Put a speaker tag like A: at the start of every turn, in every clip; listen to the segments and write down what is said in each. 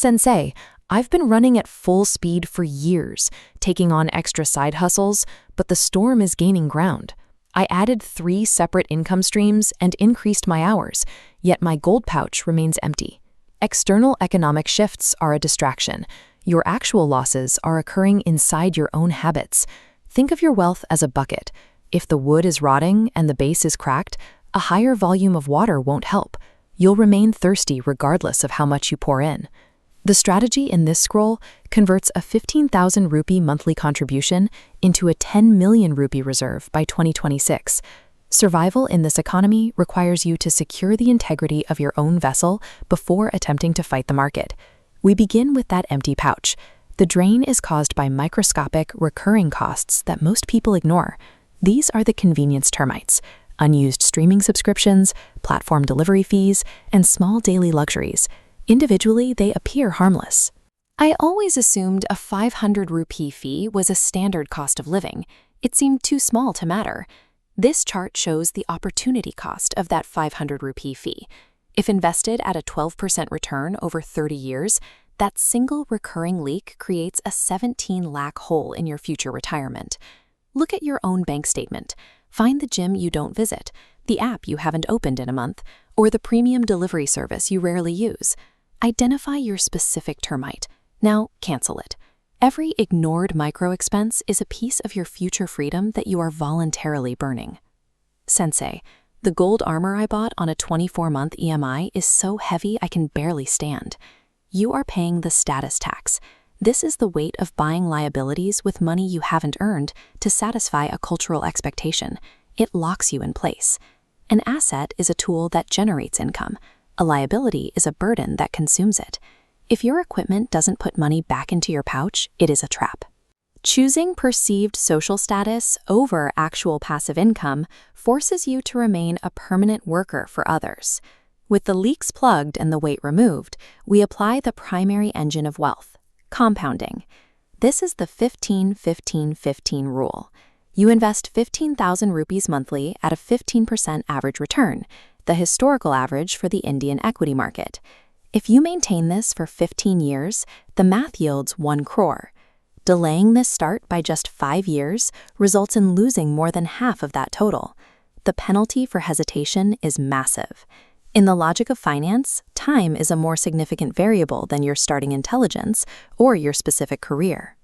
A: Sensei, I've been running at full speed for years, taking on extra side hustles, but the storm is gaining ground. I added 3 separate income streams and increased my hours, yet my gold pouch remains empty. External economic shifts are a distraction. Your actual losses are occurring inside your own habits. Think of your wealth as a bucket. If the wood is rotting and the base is cracked, a higher volume of water won't help. You'll remain thirsty regardless of how much you pour in. The strategy in this scroll converts a 15,000 rupee monthly contribution into a 10 million rupee reserve by 2026. Survival in this economy requires you to secure the integrity of your own vessel before attempting to fight the market. We begin with that empty pouch. The drain is caused by microscopic, recurring costs that most people ignore. These are the convenience termites: unused streaming subscriptions, platform delivery fees, and small daily luxuries. Individually, they appear harmless. I always assumed a 500 rupee fee was a standard cost of living. It seemed too small to matter. This chart shows the opportunity cost of that 500 rupee fee. If invested at a 12% return over 30 years, that single recurring leak creates a 17 lakh hole in your future retirement. Look at your own bank statement. Find the gym you don't visit, the app you haven't opened in a month, or the premium delivery service you rarely use. Identify your specific termite. Now, cancel it. Every ignored micro expense is a piece of your future freedom that you are voluntarily burning. Sensei, the gold armor I bought on a 24-month EMI is so heavy I can barely stand. You are paying the status tax. This is the weight of buying liabilities with money you haven't earned to satisfy a cultural expectation. It locks you in place. An asset is a tool that generates income. A liability is a burden that consumes it. If your equipment doesn't put money back into your pouch, it is a trap. Choosing perceived social status over actual passive income forces you to remain a permanent worker for others. With the leaks plugged and the weight removed, we apply the primary engine of wealth: compounding. This is the 15-15-15 rule. You invest 15,000 rupees monthly at a 15% average return, the historical average for the Indian equity market. If you maintain this for 15 years, the math yields 1 crore. Delaying this start by just 5 years results in losing more than half of that total. The penalty for hesitation is massive. In the logic of finance, time is a more significant variable than your starting intelligence or your specific career.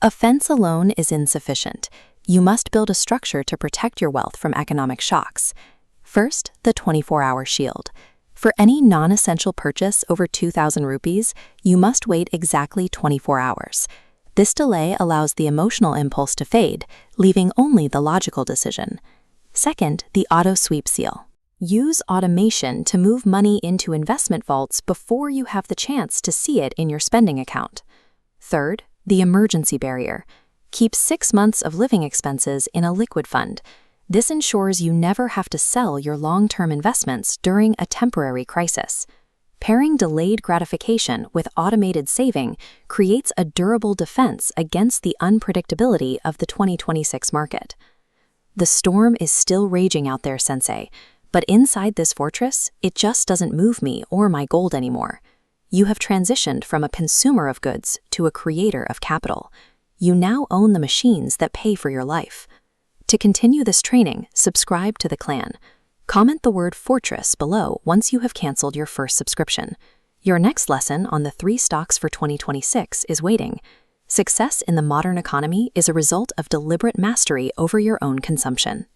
A: A fence alone is insufficient. You must build a structure to protect your wealth from economic shocks. First, the 24-hour shield. For any non-essential purchase over 2,000 rupees, you must wait exactly 24 hours. This delay allows the emotional impulse to fade, leaving only the logical decision. Second, the auto sweep seal. Use automation to move money into investment vaults before you have the chance to see it in your spending account. Third, the emergency barrier. Keep 6 months of living expenses in a liquid fund. This ensures you never have to sell your long-term investments during a temporary crisis. Pairing delayed gratification with automated saving creates a durable defense against the unpredictability of the 2026 market. The storm is still raging out there, Sensei, but inside this fortress, it just doesn't move me or my gold anymore. You have transitioned from a consumer of goods to a creator of capital. You now own the machines that pay for your life. To continue this training, subscribe to the clan. Comment the word fortress below once you have canceled your first subscription. Your next lesson on the 3 stocks for 2026 is waiting. Success in the modern economy is a result of deliberate mastery over your own consumption.